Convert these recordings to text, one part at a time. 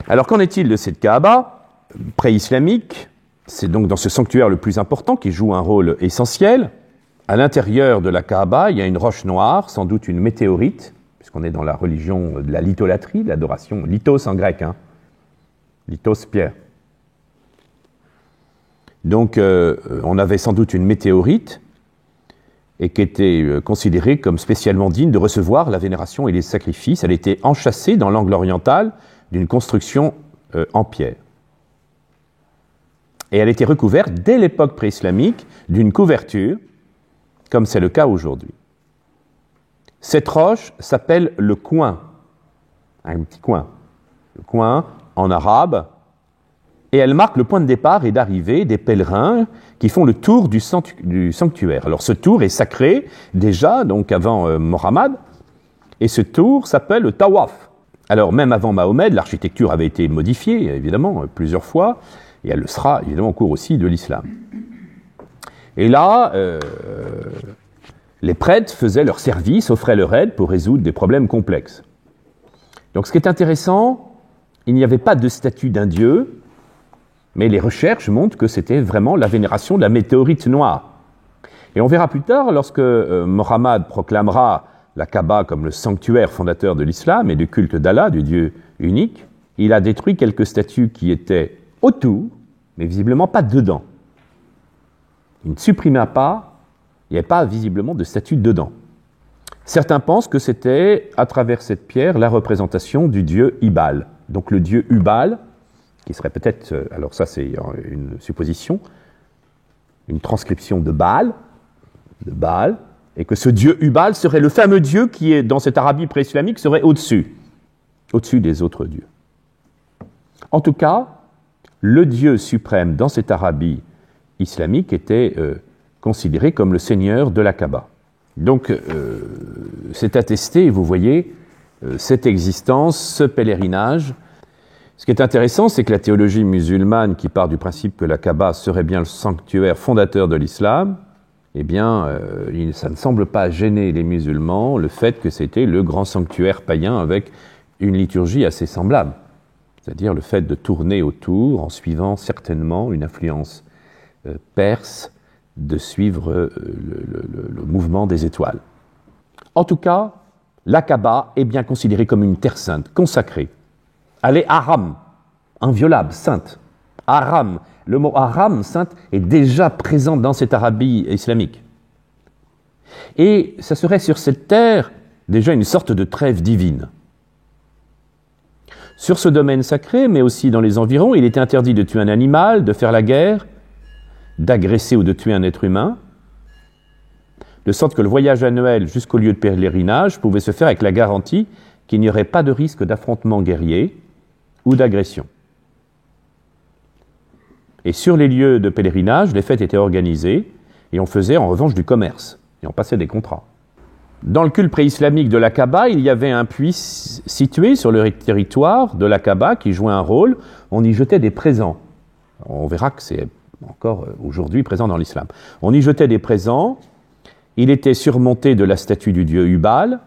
Alors qu'en est-il de cette Kaaba pré-islamique? C'est donc dans ce sanctuaire le plus important qui joue un rôle essentiel. À l'intérieur de la Kaaba, il y a une roche noire, sans doute une météorite, puisqu'on est dans la religion de la litholatrie, de l'adoration, lithos en grec, hein. Lithos, pierre. Donc on avait sans doute une météorite et qui était considérée comme spécialement digne de recevoir la vénération et les sacrifices. Elle était enchâssée dans l'angle oriental d'une construction en pierre. Et elle était recouverte, dès l'époque pré-islamique, d'une couverture, comme c'est le cas aujourd'hui. Cette roche s'appelle le coin, un petit coin. Le coin, en arabe, et elle marque le point de départ et d'arrivée des pèlerins qui font le tour du sanctuaire. Alors ce tour est sacré déjà, donc avant Mohammed, et ce tour s'appelle le tawaf. Alors même avant Mahomet, l'architecture avait été modifiée, évidemment, plusieurs fois, et elle le sera évidemment au cours aussi de l'islam. Et là, les prêtres faisaient leur service, offraient leur aide pour résoudre des problèmes complexes. Donc ce qui est intéressant, il n'y avait pas de statue d'un dieu, mais les recherches montrent que c'était vraiment la vénération de la météorite noire. Et on verra plus tard, lorsque Mohammed proclamera la Kaaba comme le sanctuaire fondateur de l'islam et du culte d'Allah, du Dieu unique, il a détruit quelques statues qui étaient autour, mais visiblement pas dedans. Il ne supprima pas, il n'y avait pas visiblement de statue dedans. Certains pensent que c'était, à travers cette pierre, la représentation du dieu Ibal. Donc le dieu Ubal, qui serait peut-être, alors ça c'est une supposition, une transcription de Baal, et que ce dieu Ubal serait le fameux dieu qui est, dans cette Arabie pré-islamique, serait au-dessus des autres dieux. En tout cas, le dieu suprême dans cette Arabie islamique était considéré comme le seigneur de la Kaaba. Donc, c'est attesté, vous voyez, cette existence, ce pèlerinage. Ce qui est intéressant, c'est que la théologie musulmane, qui part du principe que la Kaaba serait bien le sanctuaire fondateur de l'islam, eh bien, ça ne semble pas gêner les musulmans, le fait que c'était le grand sanctuaire païen avec une liturgie assez semblable. C'est-à-dire le fait de tourner autour en suivant certainement une influence perse, de suivre le mouvement des étoiles. En tout cas, la Kaaba est bien considérée comme une terre sainte, consacrée. Elle est haram, inviolable, sainte. Haram, le mot haram, sainte, est déjà présent dans cette Arabie islamique. Et ça serait sur cette terre déjà une sorte de trêve divine. Sur ce domaine sacré, mais aussi dans les environs, il était interdit de tuer un animal, de faire la guerre, d'agresser ou de tuer un être humain, de sorte que le voyage annuel jusqu'au lieu de pèlerinage pouvait se faire avec la garantie qu'il n'y aurait pas de risque d'affrontement guerrier ou d'agression. Et sur les lieux de pèlerinage, les fêtes étaient organisées et on faisait en revanche du commerce et on passait des contrats. Dans le culte pré-islamique de la Kaaba, il y avait un puits situé sur le territoire de la Kaaba qui jouait un rôle. On y jetait des présents. On verra que c'est encore aujourd'hui présent dans l'islam. On y jetait des présents. Il était surmonté de la statue du dieu Ubal,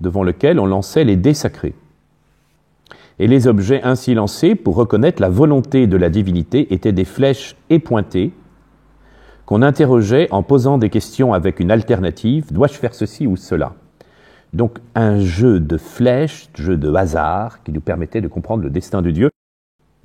devant lequel on lançait les dés sacrés. Et les objets ainsi lancés, pour reconnaître la volonté de la divinité, étaient des flèches épointées qu'on interrogeait en posant des questions avec une alternative. Dois-je faire ceci ou cela? Donc un jeu de flèches, jeu de hasard, qui nous permettait de comprendre le destin de Dieu.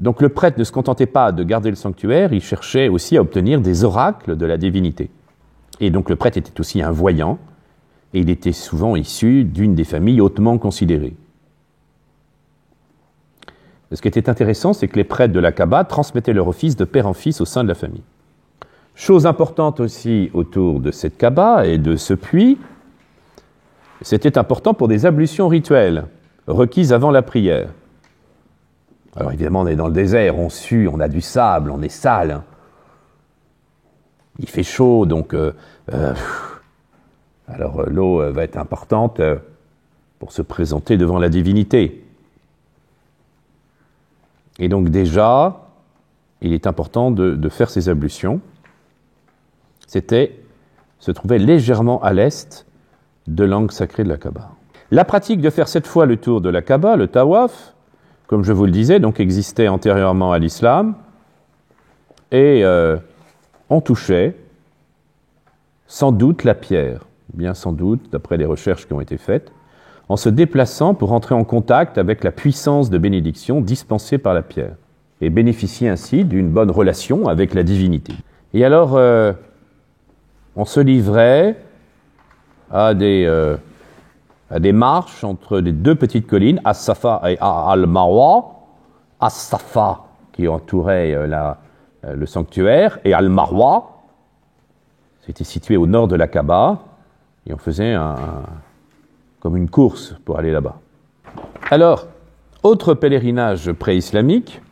Donc le prêtre ne se contentait pas de garder le sanctuaire, il cherchait aussi à obtenir des oracles de la divinité. Et donc le prêtre était aussi un voyant, et il était souvent issu d'une des familles hautement considérées. Ce qui était intéressant, c'est que les prêtres de la Kaaba transmettaient leur office de père en fils au sein de la famille. Chose importante aussi autour de cette Kaaba et de ce puits, c'était important pour des ablutions rituelles, requises avant la prière. Alors évidemment, on est dans le désert, on sue, on a du sable, on est sale. Il fait chaud, donc l'eau va être importante pour se présenter devant la divinité. Et donc déjà, il est important de faire ces ablutions. Se trouvait légèrement à l'est de l'angle sacré de la Kaaba. La pratique de faire 7 fois le tour de la Kaaba, le tawaf, comme je vous le disais, donc existait antérieurement à l'islam, et on touchait sans doute la pierre, bien sans doute, d'après les recherches qui ont été faites, en se déplaçant pour entrer en contact avec la puissance de bénédiction dispensée par la pierre, et bénéficier ainsi d'une bonne relation avec la divinité. Et alors, on se livrait à des marches entre les deux petites collines, As-Safa et Al-Marwa. As-Safa, qui entourait le sanctuaire, et Al-Marwa, c'était situé au nord de la Kaaba, et on faisait comme une course pour aller là-bas. Alors, autre pèlerinage pré-islamique,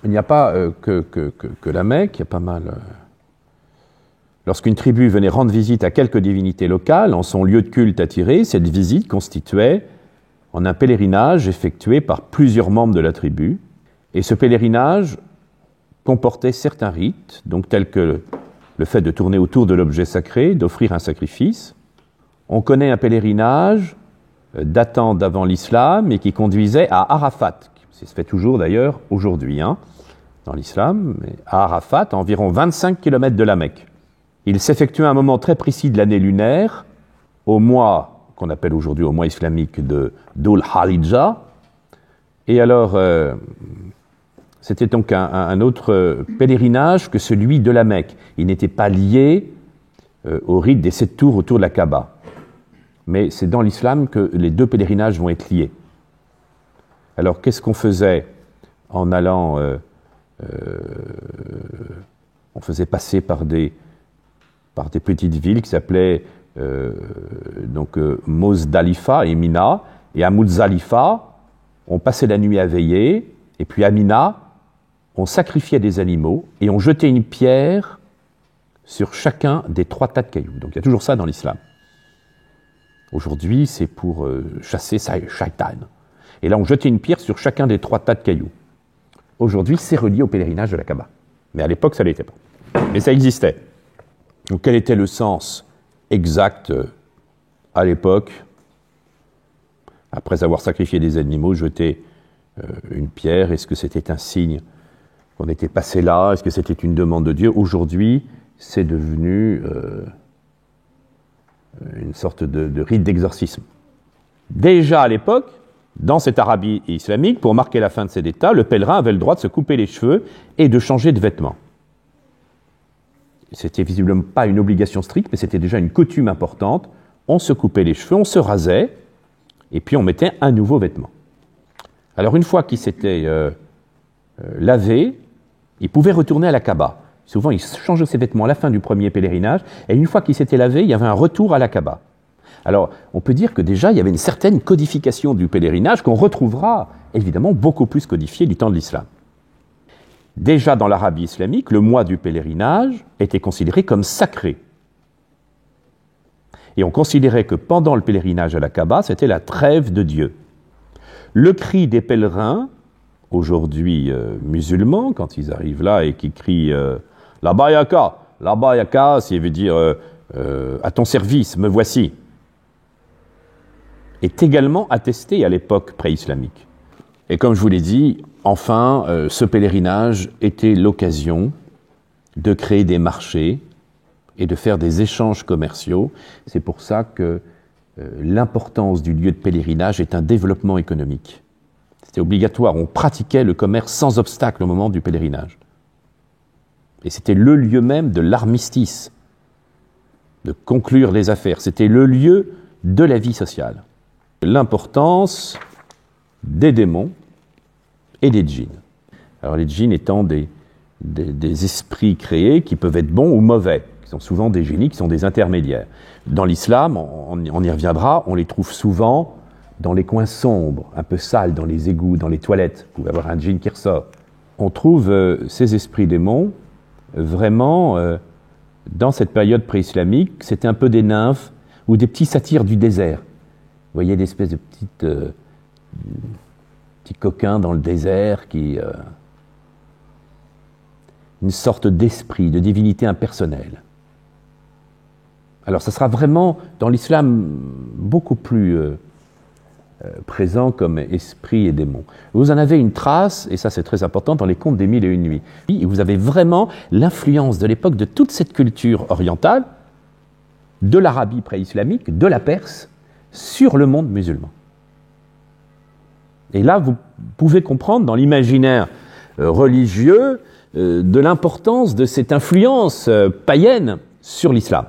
il n'y a pas que la Mecque, il y a pas mal... Lorsqu'une tribu venait rendre visite à quelque divinité locale, en son lieu de culte attiré, cette visite constituait en un pèlerinage effectué par plusieurs membres de la tribu, et ce pèlerinage comportait certains rites, donc tels que le fait de tourner autour de l'objet sacré, d'offrir un sacrifice. On connaît un pèlerinage datant d'avant l'islam et qui conduisait à Arafat, ça se fait toujours d'ailleurs aujourd'hui dans l'islam, mais à Arafat, à environ 25 km de la Mecque. Il s'effectuait à un moment très précis de l'année lunaire, au mois qu'on appelle aujourd'hui au mois islamique de Dhul Hijjah. Et alors, c'était donc un autre pèlerinage que celui de la Mecque. Il n'était pas lié au rite des 7 tours autour de la Kaaba. Mais c'est dans l'islam que les deux pèlerinages vont être liés. Alors, qu'est-ce qu'on faisait en allant... on faisait passer par des petites villes qui s'appelaient Mozdalifa et Mina, et à Muzdalifa, on passait la nuit à veiller, et puis à Mina, on sacrifiait des animaux, et on jetait une pierre sur chacun des 3 tas de cailloux. Donc il y a toujours ça dans l'islam. Aujourd'hui, c'est pour chasser Shaitan. Et là, on jetait une pierre sur chacun des 3 tas de cailloux. Aujourd'hui, c'est relié au pèlerinage de la Kaaba. Mais à l'époque, ça ne l'était pas. Mais ça existait. Donc, quel était le sens exact à l'époque? Après avoir sacrifié des animaux, jeter une pierre, est-ce que c'était un signe qu'on était passé là? Est-ce que c'était une demande de Dieu? Aujourd'hui, c'est devenu une sorte de rite d'exorcisme. Déjà à l'époque, dans cette Arabie islamique, pour marquer la fin de cet état, le pèlerin avait le droit de se couper les cheveux et de changer de vêtements. C'était visiblement pas une obligation stricte, mais c'était déjà une coutume importante. On se coupait les cheveux, on se rasait, et puis on mettait un nouveau vêtement. Alors une fois qu'il s'était lavé, il pouvait retourner à la Kaaba. Souvent, il changeait ses vêtements à la fin du premier pèlerinage, et une fois qu'il s'était lavé, il y avait un retour à la Kaaba. Alors, on peut dire que déjà, il y avait une certaine codification du pèlerinage qu'on retrouvera, évidemment, beaucoup plus codifiée du temps de l'islam. Déjà dans l'Arabie islamique, le mois du pèlerinage était considéré comme sacré. Et on considérait que pendant le pèlerinage à la Kaaba, c'était la trêve de Dieu. Le cri des pèlerins, aujourd'hui musulmans, quand ils arrivent là et qui crient la bayaka, ça veut dire à ton service, me voici, est également attesté à l'époque pré-islamique. Et comme je vous l'ai dit, enfin, ce pèlerinage était l'occasion de créer des marchés et de faire des échanges commerciaux. C'est pour ça que l'importance du lieu de pèlerinage est un développement économique. C'était obligatoire, on pratiquait le commerce sans obstacle au moment du pèlerinage. Et c'était le lieu même de l'armistice, de conclure les affaires. C'était le lieu de la vie sociale. L'importance des démons et des djinns. Alors les djinns étant des esprits créés qui peuvent être bons ou mauvais, qui sont souvent des génies, qui sont des intermédiaires. Dans l'islam, on y reviendra, on les trouve souvent dans les coins sombres, un peu sales, dans les égouts, dans les toilettes. Vous pouvez avoir un djinn qui ressort. On trouve ces esprits démons vraiment dans cette période pré-islamique. C'était un peu des nymphes ou des petits satyres du désert. Vous voyez des espèces de petits coquins dans le désert qui... une sorte d'esprit, de divinité impersonnelle. Alors ça sera vraiment, dans l'islam, beaucoup plus présents comme esprits et démons. Vous en avez une trace, et ça c'est très important, dans les contes des Mille et une nuits. Et vous avez vraiment l'influence de l'époque de toute cette culture orientale, de l'Arabie pré-islamique, de la Perse, sur le monde musulman. Et là, vous pouvez comprendre dans l'imaginaire religieux de l'importance de cette influence païenne sur l'islam.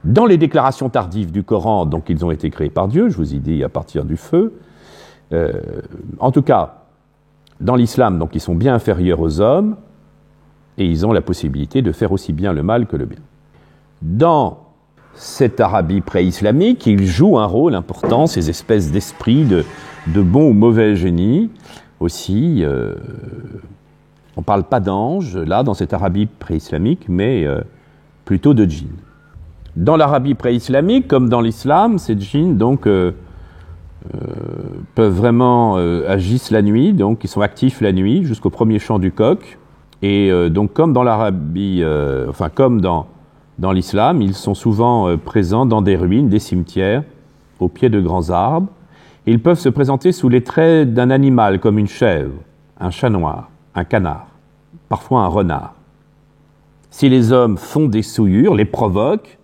Dans les déclarations tardives du Coran, donc ils ont été créés par Dieu, je vous ai dit à partir du feu, en tout cas, dans l'islam, donc ils sont bien inférieurs aux hommes, et ils ont la possibilité de faire aussi bien le mal que le bien. Dans cette Arabie pré-islamique, ils jouent un rôle important, ces espèces d'esprits de bons ou mauvais génies, aussi, on ne parle pas d'anges, là, dans cette Arabie pré-islamique, mais plutôt de djinns. Dans l'Arabie pré-islamique, comme dans l'islam, ces djinns donc, peuvent vraiment agissent la nuit, donc ils sont actifs la nuit jusqu'au premier chant du coq. Et donc comme dans l'Arabie, comme dans l'islam, ils sont souvent présents dans des ruines, des cimetières, au pied de grands arbres. Et ils peuvent se présenter sous les traits d'un animal comme une chèvre, un chat noir, un canard, parfois un renard. Si les hommes font des souillures, les provoquent,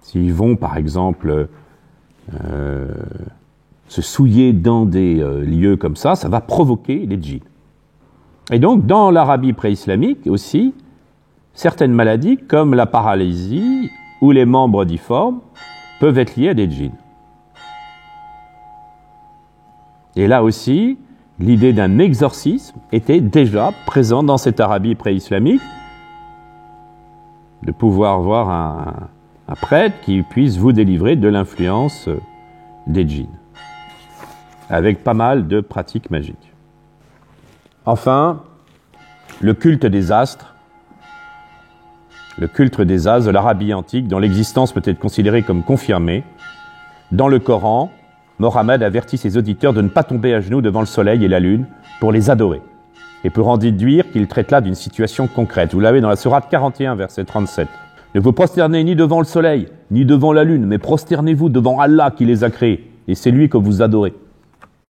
s'ils vont, par exemple, se souiller dans des lieux comme ça, ça va provoquer les djinns. Et donc, dans l'Arabie pré-islamique aussi, certaines maladies, comme la paralysie ou les membres difformes, peuvent être liées à des djinns. Et là aussi, l'idée d'un exorcisme était déjà présente dans cette Arabie pré-islamique, de pouvoir voir un prêtre qui puisse vous délivrer de l'influence des djinns, avec pas mal de pratiques magiques. Enfin, le culte des astres. Le culte des astres de l'Arabie antique, dont l'existence peut être considérée comme confirmée. Dans le Coran, Mohammed avertit ses auditeurs de ne pas tomber à genoux devant le soleil et la lune pour les adorer, et pour en déduire qu'il traite là d'une situation concrète. Vous l'avez dans la sourate 41, verset 37. Ne vous prosternez ni devant le soleil, ni devant la lune, mais prosternez-vous devant Allah qui les a créés, et c'est lui que vous adorez.